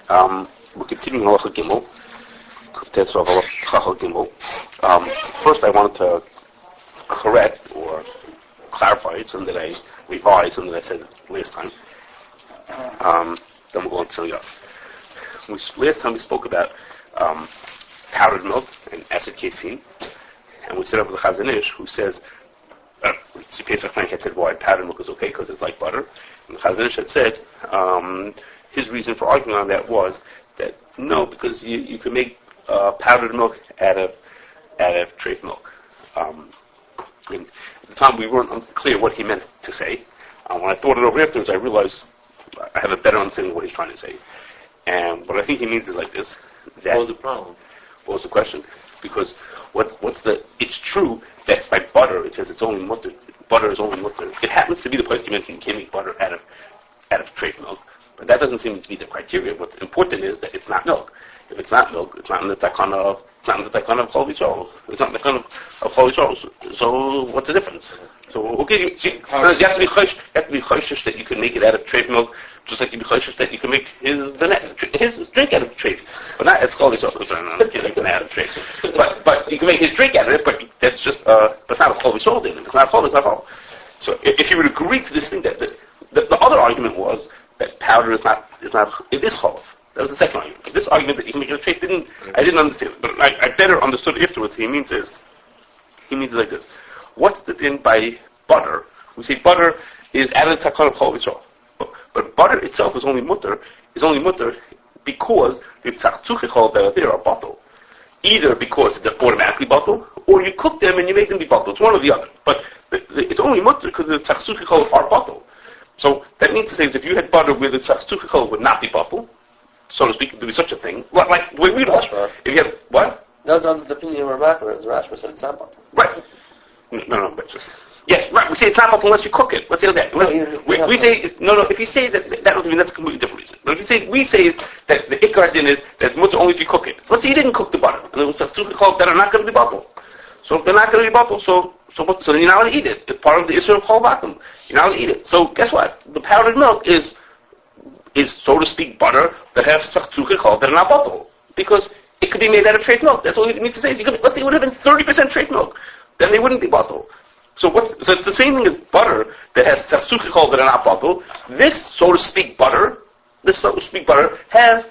We're continuing Halacha Gimel. First, I wanted to correct or clarify something that I revised, something that I said last time. Then we'll go on to something else. Last time we spoke about powdered milk and acid casein, and we set up with the Chazon Ish, who says, Pesach Frank had said, why powdered milk is okay because it's like butter. And the Chazon Ish had said, his reason for arguing on that was that no, because you can make powdered milk out of treif milk. And at the time we weren't clear what he meant to say. When I thought it over afterwards, I realized I have a better understanding of what he's trying to say. And what I think he means is like this. That, what was the problem? What was the question? Because it's true that by butter, it says it's only mutter. Butter is only mutter. It happens to be the place you mentioned you can't make butter out of treif milk. But that doesn't seem to be the criteria. What's important is that it's not milk. If it's not milk, it's not in the takana of chalav. It's not in the takana of chalav. So what's the difference? So okay, you have to be choishish that you can make it out of treif milk, just like you be choishish that you can make his drink out of treif, but not as chalav. Out of treif. But you can make his drink out of it. But that's just but it's not a chalav in it. It's not chalav. It's not chalav. So if you would agree to this thing, that the other argument was that powder is not, it is chalav. That was the second argument. This argument that you can make a treif I didn't understand, but I better understood afterwards. He means like this. What's the thing by butter? We say butter is added to takana of chalav yisrael. But butter itself is only mutter because the tzachzuchi chalav that are there are bottled. Either because they're automatically bottled, or you cook them and you make them be bottled. It's one or the other. But it's only mutter because the tzachzuchi chalav are bottled. So that means to say is if you had butter where the tzachzuchi chalav would not be bottled, so to speak, there would be such a thing. Like the way we lost. If you had what? That's on the opinion of Rambam. As Rashba said, it's not bottled. Right. No, but just yes, right. We say it's not bottled unless you cook it. Let's say that. We say if you say that doesn't mean that's a completely different reason. But if we say is that the ikar din is that it's mutter only if you cook it. So let's say you didn't cook the butter, and there was tzachzuchi chalav that are not going to be bottled. So if they're not going to be bottled, so then you're not allowed to eat it. It's part of the issue of chalav akum. You're not allowed to eat it. So guess what? The powdered milk is so to speak butter that has tzachzuchi chalav that are not bottled because it could be made out of treif milk. That's all it means to say. Let's say it would have been 30% treif milk, then they wouldn't be bottled. So it's the same thing as butter that has tzachzuchi chalav that are not bottled. This so to speak butter has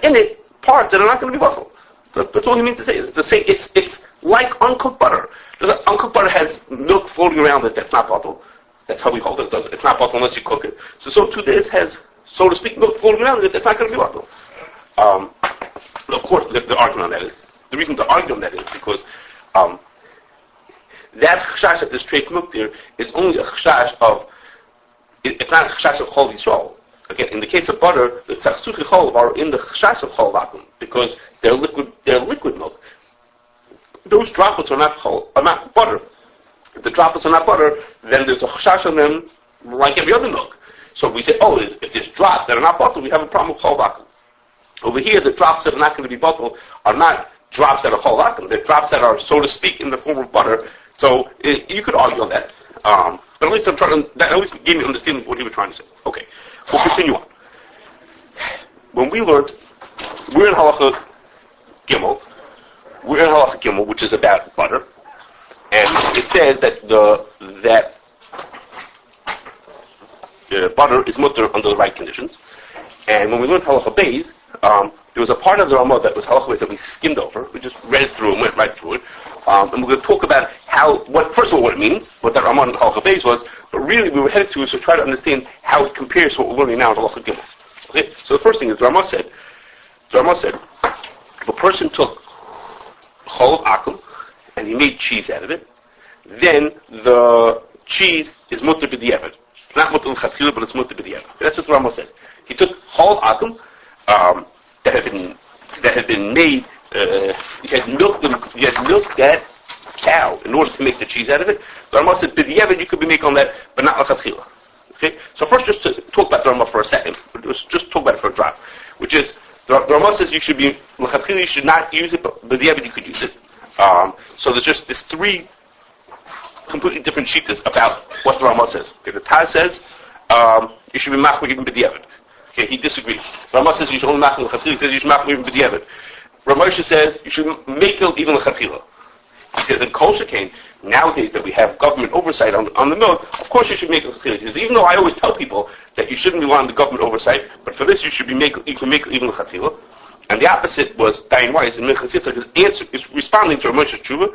in it parts that are not going to be bottled. That's all he means to say. It's the same. It's like uncooked butter. Uncooked butter has milk floating around it that's not bottled. That's how we hold it. It's not bottled unless you cook it. So too this has, so to speak, milk floating around it that's not going to be bottled. Of course, the argument on that is, the reason to argue on that is because that chashash that this treif milk there is only a chashash of, it's not a chashash of chalav yisrael. Again, in the case of butter, the tzachzuchi chalav are in the chashash of chalav akum because they're liquid milk. Those droplets are not butter. If the droplets are not butter, then there's a chashash on them like every other milk. So we say, if there's drops that are not bottled, we have a problem with chalav akum. Over here, the drops that are not going to be bottled are not drops that are chalav akum. They're drops that are, so to speak, in the form of butter. So you could argue on that. But at least that at least gave me understanding of what he was trying to say. Okay, we'll continue on. When we learned, we're in Halacha Gimel, which is about butter, and it says that butter is mutter under the right conditions. And when we learned Halacha Beis, there was a part of the Ramah that was Halacha Beis that we skimmed over. We just read it through and went right through it. And we're going to talk about first of all, what it means, what that Ramah and Halacha Beis was, but really we were headed to is to try to understand how it compares to what we're learning now in Halacha Gimel. Okay? So the first thing is, the Ramah said, if a person took chalav akum and he made cheese out of it, then the cheese is mutter b'diavad. It's not mutter l'chatchila, but it's mutter b'diavad. That's what the Ramah said. He took chalav akum that had been made. You had milked that cow in order to make the cheese out of it. The Ramah said b'diavad you could be making on that, but not l'chatchila. Okay. So first, just to talk about the Ramah for a second, just talk about it for a drop, which is the Ramah says you should be l'chatchila. You should not use it, but b'diavad you could use it. So there's just these three completely different shittas about what the Ramah says. Okay, the Taz says you should be machmir even b'diavad. Okay, he disagrees. Rama says you should only make l'chatchila. He says you should make even b'diavad. Ramosha says you should make even l'chatchila. He says in Kosher nowadays that we have government oversight on the milk, of course you should make l'chatchila. He says even though I always tell people that you shouldn't rely on the government oversight, but for this you can make even l'chatchila. And the opposite was Dayan Weiss, and Minchas Yitzchak is responding to Ramosha's tshuva,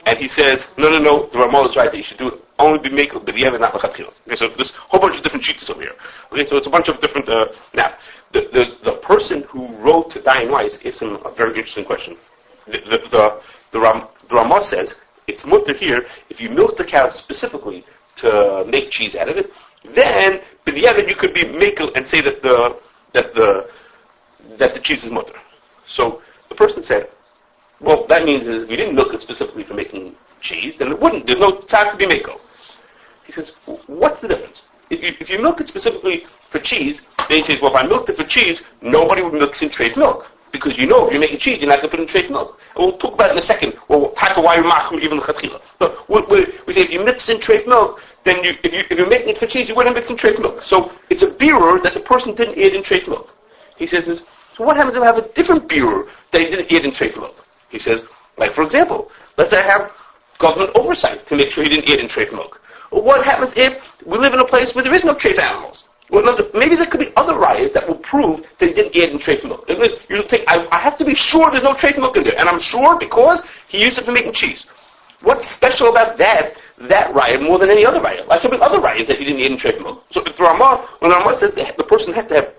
and he says, no, the Ramah is right, that you should do it, only be make but the not l'chatchila. Okay, so there's a whole bunch of different sheets over here. Okay, so it's a bunch of different, now, the person who wrote to Dayan Weiss asked him a very interesting question. The Ramah says, it's mutter here, if you milk the cow specifically to make cheese out of it, then, b'diavad you could be makel and say that the cheese is mutter. So the person said, well, that means if you didn't milk it specifically for making cheese, then it wouldn't. There's no time to be mako. He says, what's the difference? If you milk it specifically for cheese, then he says, well, if I milked it for cheese, nobody would milk in treif milk. Because if you're making cheese, you're not going to put in treif milk. And we'll talk about it in a second. Well, type of why you're machum even l'chatchila. But we say if you mix in treif milk, then if you're making it for cheese, you wouldn't mix in treif milk. So it's a birur that the person didn't add in treif milk. He says, so what happens if I have a different birur that he didn't add in treif milk? He says, like for example, let's say I have government oversight to make sure he didn't eat in treif milk. Well, what happens if we live in a place where there is no treif animals? Well, maybe there could be other riots that will prove that he didn't eat in treif milk. You think, I have to be sure there's no treif milk in there, and I'm sure because he used it for making cheese. What's special about that riot more than any other riot? Like there could be other riots that he didn't eat in treif milk. So if when the Ramah says the person had to have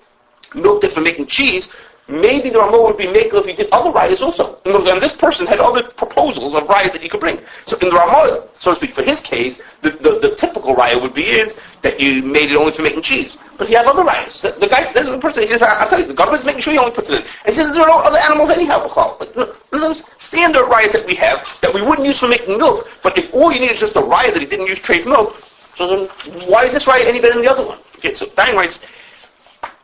milked it for making cheese, maybe the Ramah would be makel if he did other riots also. And this person had other proposals of riots that he could bring. So in the Ramah, so to speak, for his case, the typical riot would be is that you made it only for making cheese. But he had other riots. The guy, this is the person, he says, I'll tell you, the government's making sure he only puts it in. And he says, there are no other animals anyhow. Like, those standard riots that we have that we wouldn't use for making milk, but if all you need is just a riot that he didn't use treif milk, so then why is this riot any better than the other one? Okay, so Dayan writes,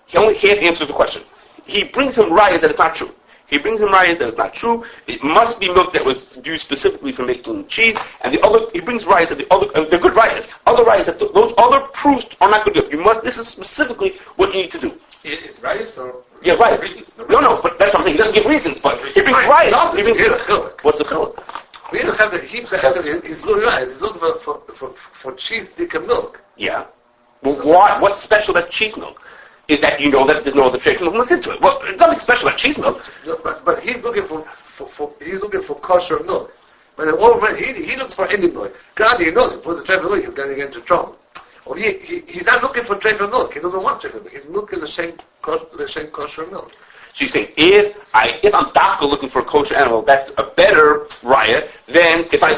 he only half answers the question. He brings him raya that it's not true. He brings him raya that it's not true. It must be milk that was used specifically for making cheese. And he brings rayas that they're good rayas. Other rayas that those other proofs are not good. This is specifically what you need to do. It's rayas or? Yeah, right. Reasons. No, but that's what I'm saying. He doesn't give reasons, but he brings rayas. What's the chiluk? We don't have he's looking for cheese, thicker milk. Yeah. Well, what's special about cheese milk? Is that you know that there's no other treif milk mixed into it. Well, there's nothing special about cheese milk. But he's looking for kosher milk. But already he looks for any milk. Granted, he knows if he puts the treif milk, you're going to get into trouble. Or he's not looking for treif milk. He doesn't want treif milk. He's looking for the same kosher milk. So you're saying if I'm dafka looking for a kosher animal, that's a better riot than if I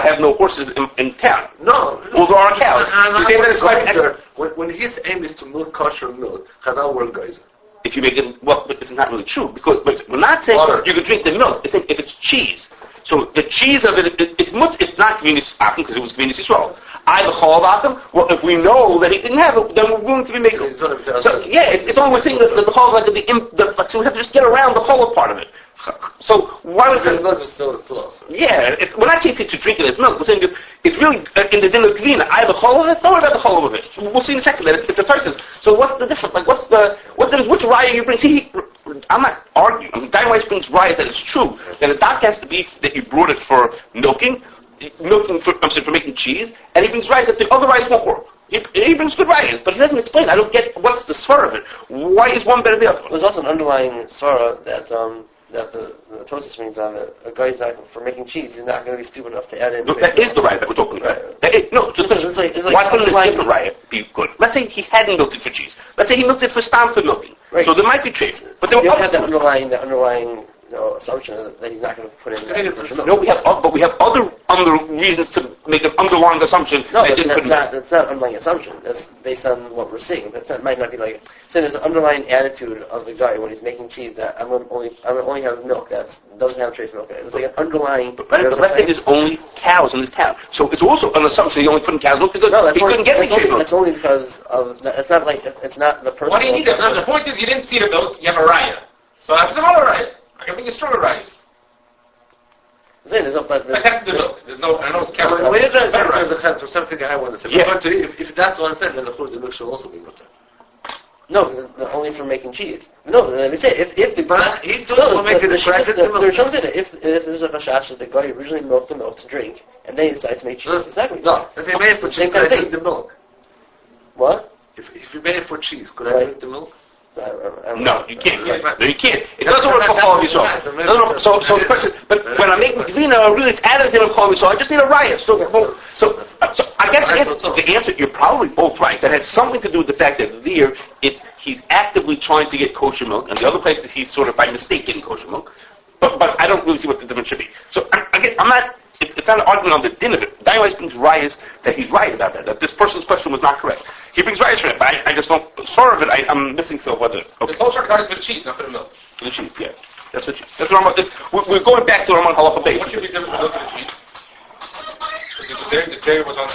have no horses in town. No. Well, there are cows. You're saying that it's like when his aim is to milk kosher milk, Chazal will geyser. If you make it, well, but it's not really true but we're not saying you can drink the milk. It's saying if it's cheese. So the cheese of it, it's not Kvinis akum because it was Kvinis Yisrael. The chalav akum. Well, if we know that he didn't have it, then we're willing to be making it. So yeah, it's only thing that the chalav so we have to just get around the chalav part of it. So why would the milk is still awesome. Yeah, we're not saying to drink it as milk. We're saying it's really in the din of Kvina. I have the chalav of it. Don't worry about the chalav of it. We'll see in a second that it's a person. So what's the difference? Like what's the which raya you bring? I'm not arguing. Dayan Weiss brings raya that it's true. Then the doc has to be that you brought it for milking for making cheese, and he brings raya that the other rayas won't work. He brings good rayas, but he doesn't explain. I don't get what's the svara of it. Why is one better than the other one? There's also an underlying svara that the Tosfos brings on a guy's for making cheese is not going to be stupid enough to add in. No, that is the riot that we're talking about. Right. Why couldn't a different riot be good? Let's say he hadn't milked it for cheese. Let's say he milked it for Stanford milking. Right. So there might be traits. But there you have the underlying assumption that he's not going to put in. No, we have other reasons to make an underlying assumption. No, that's not underlying assumption. That's based on what we're seeing. That might not be like. So there's an underlying attitude of the guy when he's making cheese that I'm going to only have milk that doesn't have trace milk in it. It's like an underlying. But let's say there's only cows in this town, so it's also an assumption he only put in cows milk because he couldn't get any trace milk. That's only because of. It's not like it's not the person. What do you need? The point is you didn't see the milk. You have a raya. So that's another raya. I can bring a stronger rice. There's no, but I tested the milk. There's no, I know it's cows. When you're trying to the for something I want to say, if that's what I said, then the milk should also be mutter. No, because only for making cheese. No, let me say, if the But he doesn't make it if there's a chashash that the guy originally milked the milk to drink, and then he decides to make cheese, exactly. No, if he made it for cheese, could I drink the milk? What? If you made it for cheese, could I drink the milk? No, you can't. No, you can't. It doesn't work for chalav yisrael. So the question, but when I'm making gvina, really it's additive of chalav yisrael. I just need a raya. So I guess the answer, you're probably both right. That had something to do with the fact that there, he's actively trying to get kosher milk, and the other places he's sort of by mistake getting kosher milk. But I don't really see what the difference should be. So again, I'm not. It's not an argument on the din of it. Daniel brings rayas that he's right about that this person's question was not correct. He brings rayas for it, but I just don't. Sort of it, I'm missing still whether. Okay. The kosher card is for the cheese, not for the milk. For the cheese, yeah. That's what we're going back to our halacha base. What should be the difference between milk and the cheese? Because the dairy was on.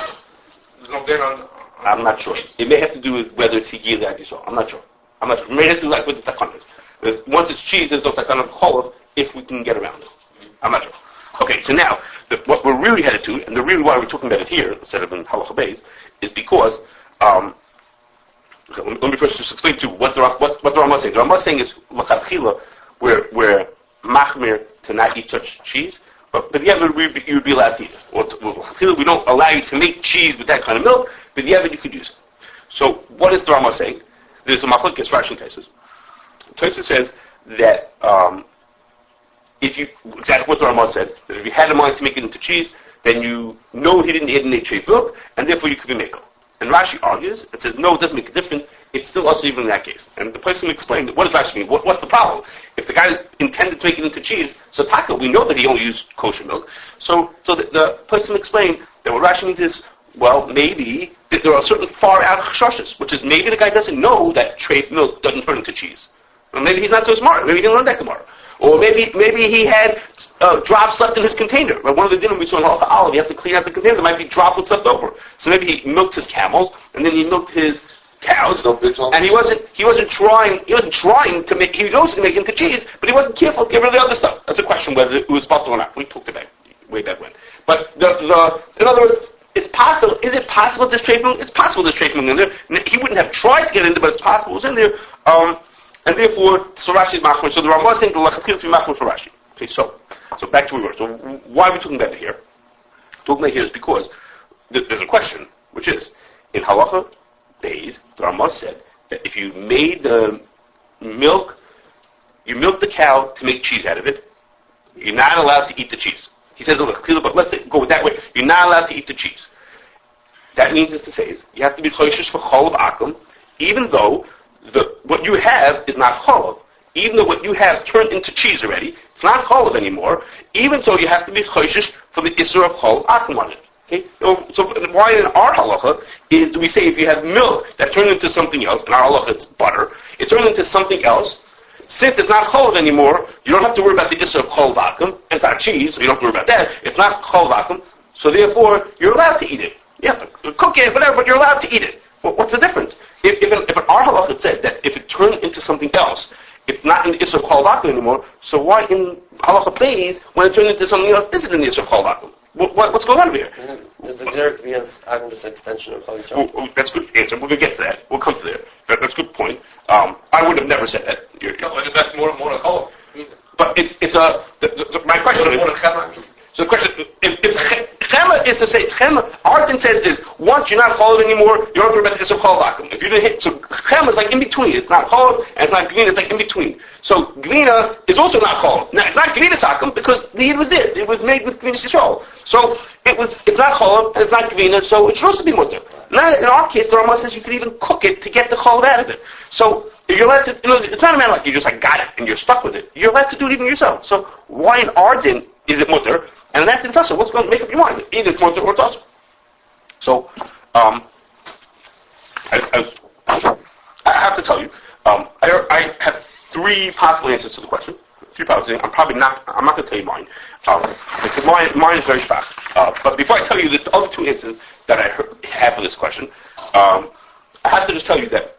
There's no dairy on. I'm not sure. It may have to do with whether it's higil or yisrael. I'm not sure. It may have to do like with the takonis. Once it's cheese, there's no takon of chalav if we can get around it. I'm not sure. Okay, so now, what we're really headed to, and the reason why we're talking about it here, instead of in halacha beis, is because, let me first just explain to you what the Rambam is saying. The Rambam is saying is, l'chadchila, we're machmir to not eat such cheese, but yeah, you would be allowed to eat it. Or l'chadchila, we don't allow you to make cheese with that kind of milk, but yeah, you could use it. So, what is the Rambam saying? There's a machlokes Rashi cases. Tosfos says that, if you, exactly what the Ramah said, that if you had a mind to make it into cheese, then you know he didn't eat any treif milk, and therefore you could be makel. And Rashi argues, and says, no, it doesn't make a difference, it's still also even in that case. And the person explained, what does Rashi mean? What's the problem? If the guy intended to make it into cheese, so taka, we know that he only used kosher milk. So the person explained that what Rashi means is, well, maybe that there are certain far out chashash, which is maybe the guy doesn't know that treif milk doesn't turn into cheese. Or maybe he's not so smart, maybe he didn't learn that tomorrow. Or maybe he had drops left in his container. Right? One of the dinim we saw in Halacha Aleph, you have to clean out the container. There might be droplets left over. So maybe he milked his camels, and then he milked his cows, and he wasn't trying to make. He was also to make into cheese, but he wasn't careful to get rid of the other stuff. That's a question whether it was possible or not. We talked about it way back when. But in other words, it's possible. Is it possible this treif milk? It's possible this treif milk in there. He wouldn't have tried to get into, but it's possible it was in there. And therefore, so Rashi is machmir. So the Rambam is saying the lachatchil to be machmir for Rashi. Okay, so back to where we were. So why are we talking about it here? Talking about it here is because there's a question, which is in halacha beis, the Rambam said that if you made the milk, you milk the cow to make cheese out of it, you're not allowed to eat the cheese. He says but let's go that way. You're not allowed to eat the cheese. That means is to say is you have to be choshesh for chalav akum, even though what you have is not chalav. Even though what you have turned into cheese already, it's not chalav anymore. Even so, you have to be choshesh for the isur of chalav akum on it. Okay? So why in our halacha do we say if you have milk that turned into something else, in our halacha it's butter, it turned into something else, since it's not chalav anymore, you don't have to worry about the isur of chalav akum. It's not cheese, so you don't have to worry about that. It's not chalav akum, so therefore you're allowed to eat it. You have to cook it, whatever, but you're allowed to eat it. Well, what's the difference? If an our halacha said that if it turned into something else, it's not in the Isra Chalav Akum anymore, so why in halacha beis, when it turned into something else, is it in the Isra Chalav Akum? What's going on here? Is the G'der Kvias Akum just an extension of Chalav Yisrael? That's a good answer. We're going to get to that. We'll come to there. That's a good point. I would have never said that. That's more than chalav. But my question is... So the question, if chema is to say, our din says is, once you're not chalav anymore, you don't have to worry about the issur of chalav akum. If you didn't hit, so chema is like in between. It's not chalav, and it's not gvina, it's like in between. So gvina is also not chalav. Now, it's not gvina akum, because the yid was there. It was made with gvina yisrael. So, it's not chalav, and it's not gvina, so it's supposed to be mutter. Now, in our case, the Rambam says you can even cook it to get the chalav out of it. So, if you're allowed to, it's not a matter like you just got it, and you're stuck with it. You're allowed to do it even yourself. So, why in our din is it mutter? And that's the tussle. What's going to make up your mind? Either it's mutter or tussle. So, I have to tell you, I have three possible answers to the question. I'm not going to tell you mine. Because mine is very fast. But before I tell you the other two answers that I have for this question, I have to just tell you that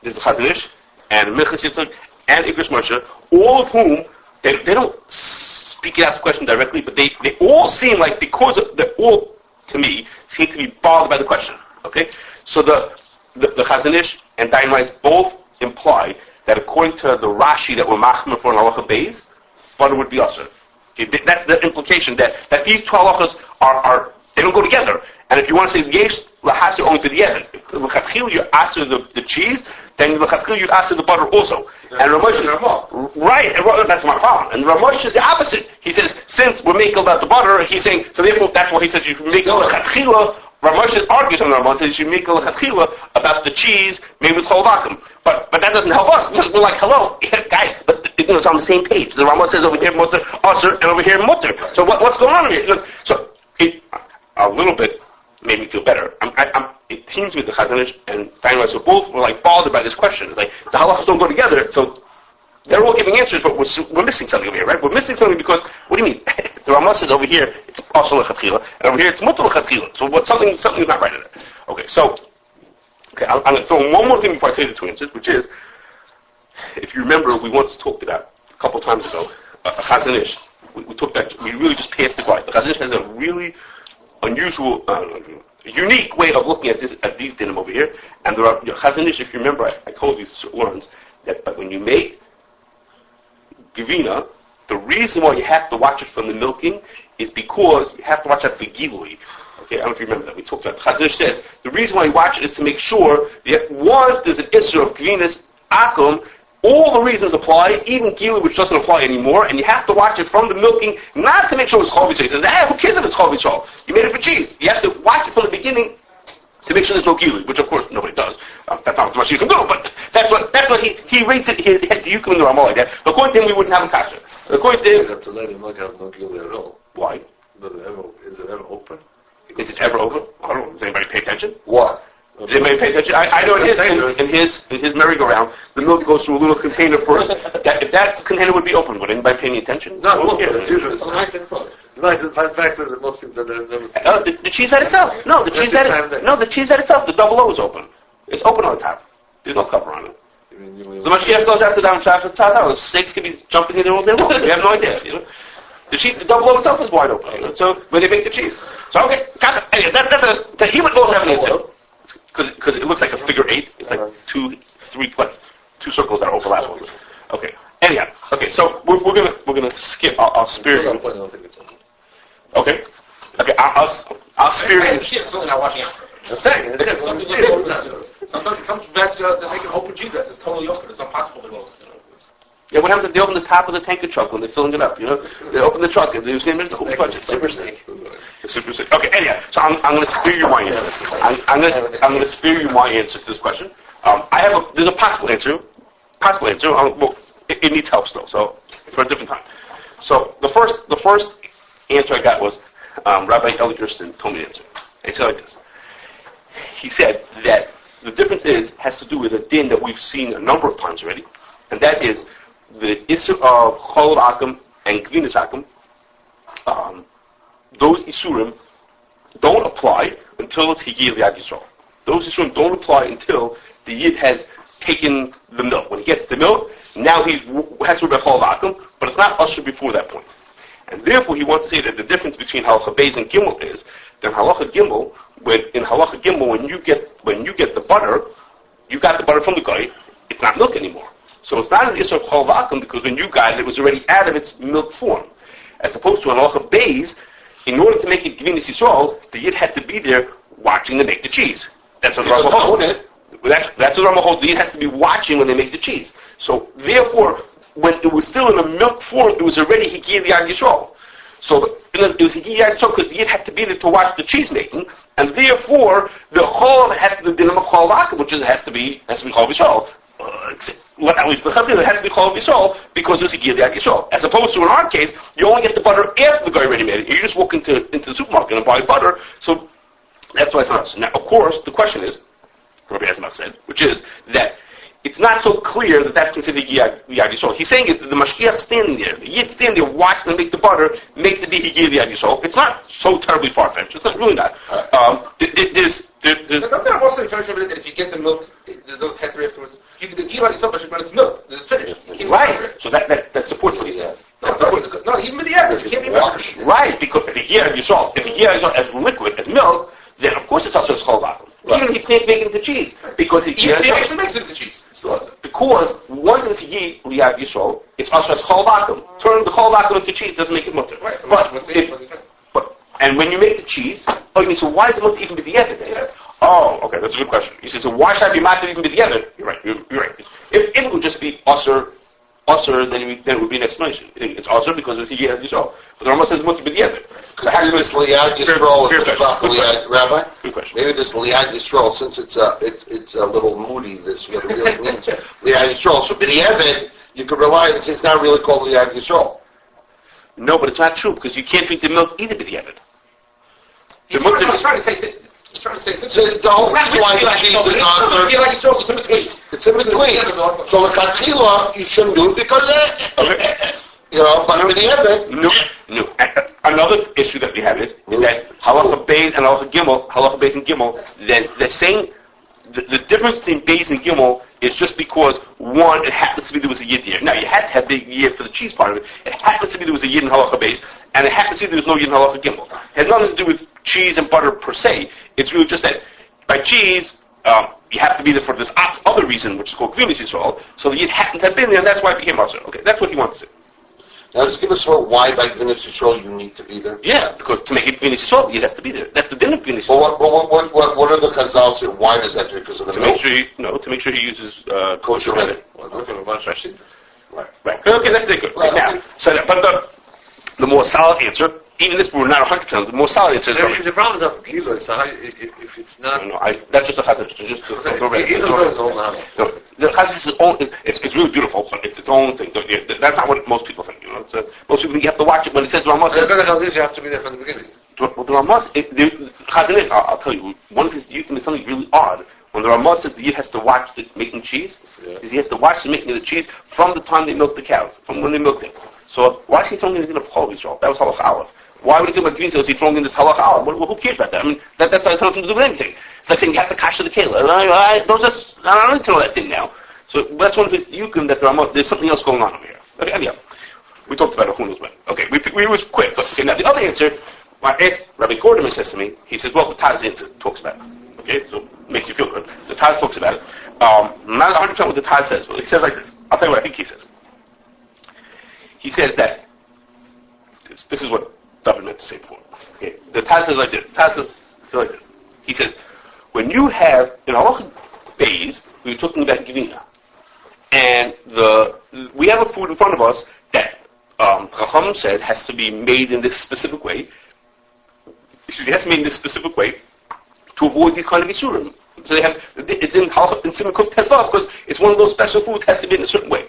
there's a Chazon Ish and Minchas Yitzchak and Igros Moshe, all of whom, they don't speak out the question directly, but they all seem like, because they all, to me, seem to be bothered by the question. Okay? So the Chazon Ish and dayan rice both imply that according to the Rashi that we're machmer for an halacha beis, butter would be usher. Okay, that's the implication that these two halachas are they don't go together. And if you want to say yesh lahasir only to the end, l'chatchil you answer the cheese, then l'chatchil you answer the butter also. And Ramosh, right? That's my problem. And Ramosh is the opposite. He says since we're making about the butter, he's saying so therefore that's why he says you can make l'chatchila. Ramosh argues on Ramosh says you make l'chatchila about the cheese made with chalav akum. But that doesn't help us. We're like hello guys, but it's on the same page. The Ramosh says over here mutter usher and over here mutter. So what's going on here? So it a little bit made me feel better. It seems to me the Chazanish and Dayan were both were like bothered by this question. It's like the halachas don't go together, so they're all giving answers, but we're missing something over here, right? We're missing something because what do you mean? The Ramah says over here it's also lechatchila, and over here it's mutar lechatchila. So something's not right in it. Okay, I'm going to throw one more thing before I tell you the two answers, which is if you remember we once talked about a couple times ago a Chazanish. We talked about we really just passed the guide. The Chazanish has a really unusual, unique way of looking at these dinim over here. And there are Chazanish, if you remember, I told you once that when you make gevina, the reason why you have to watch it from the milking is because you have to watch that for gilui. Okay, I don't know if you remember that. We talked about it. Chazanish says the reason why you watch it is to make sure that once there's an issue of gevinas akum, all the reasons apply, even gilui, which doesn't apply anymore, and you have to watch it from the milking, not to make sure it's chalav. He says, who cares if it's chalav? You made it for cheese. You have to watch it from the beginning to make sure there's no gilui, which of course nobody does. That's not much you can do, but that's what he rates it. He had the yukum in the Ramah like that. According to him, we wouldn't have a kasher. According to him, you have to let him not have no gilui at all. Why? Is it ever open? Is it ever over? I don't know. Does anybody pay attention? What? Does anybody pay attention? I know in his merry-go-round, the milk goes through a little container first. If that container would be open, would anybody pay any attention? No, Well, usually it's Nice, it's closed. nice. In fact, that most people that never seen. The cheese at itself. No, the cheese at itself. The double O is open. It's open on the top. There's no cover on it. The Mashiach goes out to down shop to top. Snakes can be jumping in there all day long. You have no idea. The double O itself is wide open. So when they make the cheese. So okay, he would also have an answer. Because it looks like a figure eight. It's like two circles that are overlapping. Okay. Anyhow. Okay. So we're gonna skip. I'll spare you. Okay. Okay. I'll spare you. Shit, certainly not watching out. I'm saying, Some vets they make an open G vets. It's totally open. It's impossible to close. Yeah, what happens if they open the top of the tanker truck when they're filling it up? They open the truck and they're saying it's open budget. super snake. Super snake. Okay, anyhow, so I'm going to spare you my answer. I'm going to spare you my answer to this question. There's a possible answer. Well, it needs help still. So for a different time. So the first answer I got was Rabbi Eli Gersten told me the answer. And he said like this. He said that the difference has to do with a din that we've seen a number of times already, and that is the issue of chalav akum and gevinas akum. Those isurim don't apply until it's higiyah l'yad Yisrael. Those isurim don't apply until the yid has taken the milk. When he gets the milk, now he has to be chalav akum, but it's not usher before that point. And therefore, he wants to say that the difference between halacha beis and gimel is that halacha gimel, when you get the butter, you got the butter from the guy. It's not milk anymore. So it's not an issue of chalav akum because when you got it, it was already out of its milk form. As opposed to an halacha beis, in order to make it gevinas Yisrael, the yid had to be there watching them make the cheese. That's what the Rambam holds. That's what the Rambam holds. The yid has to be watching when they make the cheese. So therefore, when it was still in a milk form, it was already higiyah l'yad Yisrael. So it was higiyah l'yad Yisrael because the yid had to be there to watch the cheese making, and therefore the chalav has to be the din of chalav akum, which has to be chalav Yisrael. At least the chalav has to be chalav Yisrael because it's higiyah l'yad Yisrael. As opposed to in our case, you only get the butter after the guy already made it. You just walk into the supermarket and buy butter. So that's why it's not. Now, of course, the question is, Rabbi Yasmach said, which is that it's not so clear that that's considered Yad Yisrael. He's saying is that the Mashgiach standing there, the Yid standing there watching them make the butter, makes it be Yad Yisrael. It's not so terribly far-fetched. It's not really not. There's mostly that if you get the milk, there's those heter afterwards. You can give out yourself, but it's milk. It's finished. Right. So that supports what he says. No, even with the average, it can't be washed. Right, because if Yad Yisrael, as liquid, as milk, then of course it's also chalav akum. Even if he can't make it into cheese. Because he actually makes it into cheese. It's still also. Because once it's Yid Liyav Yisrael, it's also as chalav akum. Turning the chalav akum into cheese doesn't make it mutter. Right, so and when you make the cheese, you mean, so why is it mutter even b'diavad then? Yeah. Oh, okay, that's a good question. You say, so why should I be matter even b'diavad? You're right. You're right. If it would just be usher, then it would be an explanation. It's usher because it's Yid Yisrael. But the Rambam says mutter b'diavad. Maybe this Liad Yisrael is about Liad, Rabbi. Good question. Maybe this Liad Yisrael, since it's a little moody, this what it really means. Liad Yisrael. So b'diavad, you could rely on it. It's not really called Liad Yisrael. No, but it's not true because you can't drink the milk either b'diavad. He's trying to say, So the whole reason why the cheese is not it's in between. It's in between. So the Chatchila, you shouldn't do it because but b'diavad. No. Another issue that we have is that halacha beis and halacha beis and gimel, then they're saying the difference between beis and gimel is just because one, it happens to be there was a yid here. Now you had to have the yid for the cheese part of it. It happens to be there was a yid in halacha beis, and it happens to be there was no yid in halacha gimel. It had nothing to do with cheese and butter per se. It's really just that by cheese, you have to be there for this other reason, which is called Kashrus Yisrael. So the yid happened to have been there, and that's why it became usher. Okay, that's what he wants to say. Now just give us why by Kashrus Yisrael you need to be there. Yeah, because to make it Kashrus Yisrael, the yid has to be there. That's the din of Kashrus Yisrael. Well, what are the chazal say? Why does that do? Because of the milk? To make sure he uses Kosher method. Right. Okay, that's good. Right, now, okay. so the more solid answer, even this we're not 100%, the more solid answer is The problem is after kilo, so if it's not... that's just a chazal. Just the chazal is its own, it's really beautiful, but it's its own thing. That's not what most people think, So most people think you have to watch it when it says Ramah. You have to be there from the beginning. Well, the Ramah, the chazal is, I'll tell you, one of his yukim is something really odd. When the Ramah says the yid has to watch it making cheese, is he has to watch the making of the cheese from the time they milk the cows, from when they milked it. So why is he throwing anything of chalav Yisrael? That was halach aleph. Why would he talk about green sales? He's throwing in this halach aleph. Well, who cares about that? I mean, that's not something to do with anything. It's like saying you have to kasher the kela. I don't need to know that thing now. So that's one of his yukim that there's something else going on over here. Okay, anyhow, we talked about it. Who knows when? Okay, we was quick. But, okay, now the other answer, when I asked Rabbi Gordon says to me, he says, well, the Taz answer talks about it. Okay, so makes you feel good. The Taz talks about it. Not 100% what the Taz says, but it says like this. I'll tell you what I think he says. He says that this is what David meant to say before. Okay, the Taz says like this. Taz says like this. He says, when you have in halacha beis, we were talking about givina, and we have a food in front of us that Chacham said has to be made in this specific way. It has to be made in this specific way to avoid these kind of isurim. So it's in halach in Simon Kuf Tezvav because it's one of those special foods has to be in a certain way.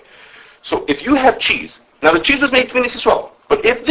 So if you have cheese, now the cheese is made Kashrus Yisrael, but if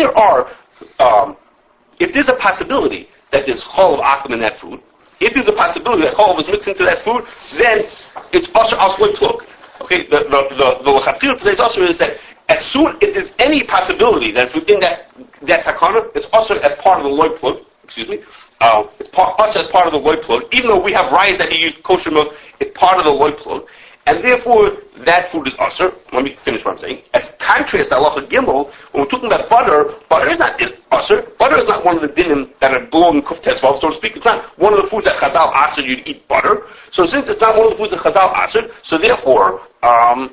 there's a possibility that there's chalav akum in that food, if there's a possibility that chalav is mixed into that food, then it's usher asloy plug. Okay, the lachatchil today's usher is that as soon if there's any possibility that it's within that takana, it's usher as part of the loy plug. Excuse me. It's usher as part of the loy plug. Even though we have rice that he used kosher milk, it's part of the loy plug. And therefore, that food is usher. Let me finish what I'm saying. As contrast to halacha gimel, when we're talking about butter is not usher. Butter is not one of the dinim that are belong in kuf tesvav, so to speak. It's not one of the foods that chazal asher you to eat butter. So since it's not one of the foods that chazal asher, so therefore, so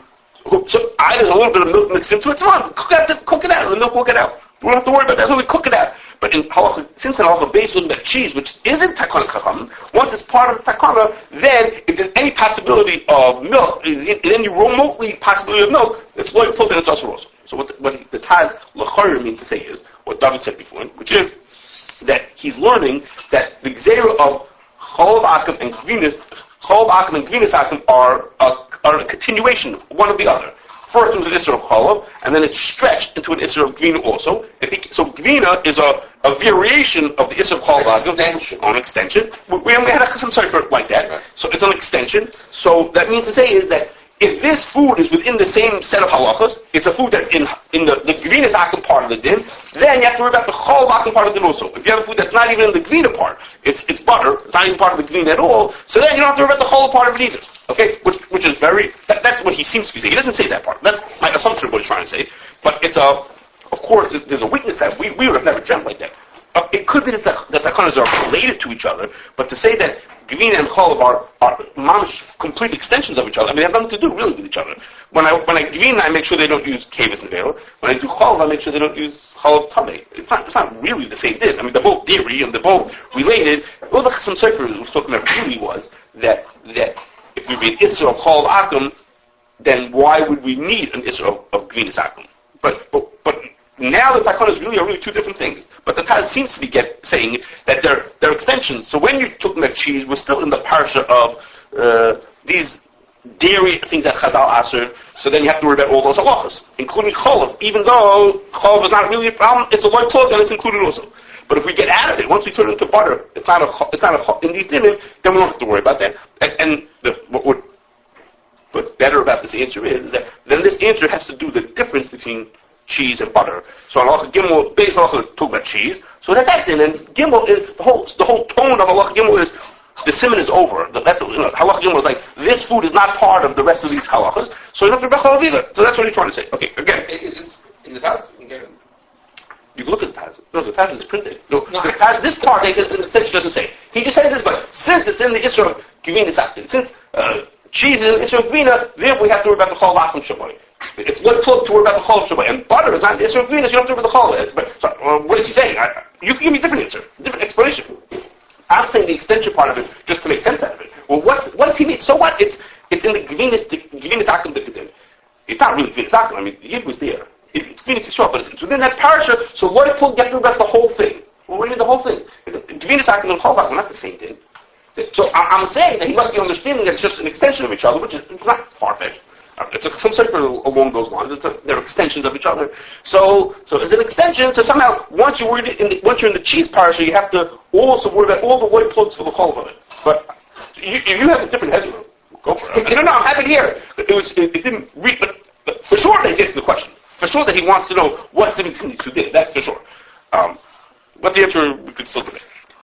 there's a little bit of milk mixed into it. So cook it out. The milk will get out. We don't have to worry about that. So we cook it out. But since in halacha beis we're talking about cheese, which isn't takanas chacham, once it's part of the takana, then if there's any possibility of milk, any remotely possibility of milk, it's loy plug and it's also. So what the Taz l'chayr means to say is what David said before, which is that he's learning that the gzeira of chalav akum and gvinas akum are a continuation, one of the other. First it was an Isser of chalav, and then it stretched into an Isser of gvina also. So gvina is a variation of the Isser of chalav. An extension. We had some cipher like that. Right. So it's an extension. So that means to say is that if this food is within the same set of halachas, it's a food that's in the gvinas akum part of the din, then you have to worry about the chalav akum part of the din also. If you have a food that's not even in the gvina part, it's butter, it's not even part of the gvina at all, so then you don't have to worry about the chalav part of it either. Okay? Which is that's what he seems to be saying. He doesn't say that part. That's my assumption of what he's trying to say. But it's of course, there's a weakness that we would have never dreamt like that. it could be that the takanas are related to each other, but to say that Gevina and chalav are mamish complete extensions of each other, I mean, they have nothing to do really with each other. When I Gevina, I make sure they don't use kavis nevela. When I do chalav, I make sure they don't use chalav tameh. It's not really the same din. I mean, they're both dairy and they're both related. All the Chasam Sofer was talking about really was that if we read Isra of chalav akum, then why would we need an Isra of Gevina's akum? But now the takanas really are really two different things. But the Taz seems to be saying that they're extensions. So when you're talking about cheese, we're still in the parsha of these dairy things that Chazal Asr. So then you have to worry about all those halachas, including chalav. Even though chalav is not really a problem, it's a light plug and it's included also. But if we get out of it, once we turn it into butter, it's not in these dinim, then we don't have to worry about that. What's better about this answer is that then this answer has to do the difference between cheese and butter. So on halacha gimel, base halacha talk about cheese. So that's then, and gimel is the whole tone of halacha gimel is the simon is over. Halacha gimel is like this food is not part of the rest of these halachas, so you don't have to be chalav either. So that's what he's trying to say. Okay, again, Is this in the Taz? you can look at the Taz. No, the Taz is printed. No, the Taz, this part they says in the sense doesn't say. He just says this, but since it's in the Isra of Gevina Tzachtin, since cheese is in the Isra of Gevina, therefore we have to worry about the chalav akum shaboy. It's one plug to worry about the chalav shaboy, and butter is not the Isra of Gevina, so you don't have to worry about the chalav. But what is he saying? You can give me a different answer, different explanation. I'm saying the extension part of it just to make sense out of it. Well, what does he mean? So what? It's in the Gevina's akum dikkadim. It's not really Gevina's akum. I mean, the yid was there. It's Gevina's Yisrael, but it's within that parsha. So what if you have to about the whole thing? Well, what do you mean the whole thing? Gevina's akum and chalav akum are not the same thing. So I'm saying that he must be understanding that it's just an extension of each other, which is not far-fetched. It's some sort of along those lines. They're extensions of each other. So it's an extension. So somehow, once you're in the cheese parsha, you have to also worry about all the white plugs for the chalav of it. But if you have a different head, go for it. No, I have it here. It didn't read, but for sure they answered the question. For sure that he wants to know what's in between these two things. That's for sure. But the answer we could still debate.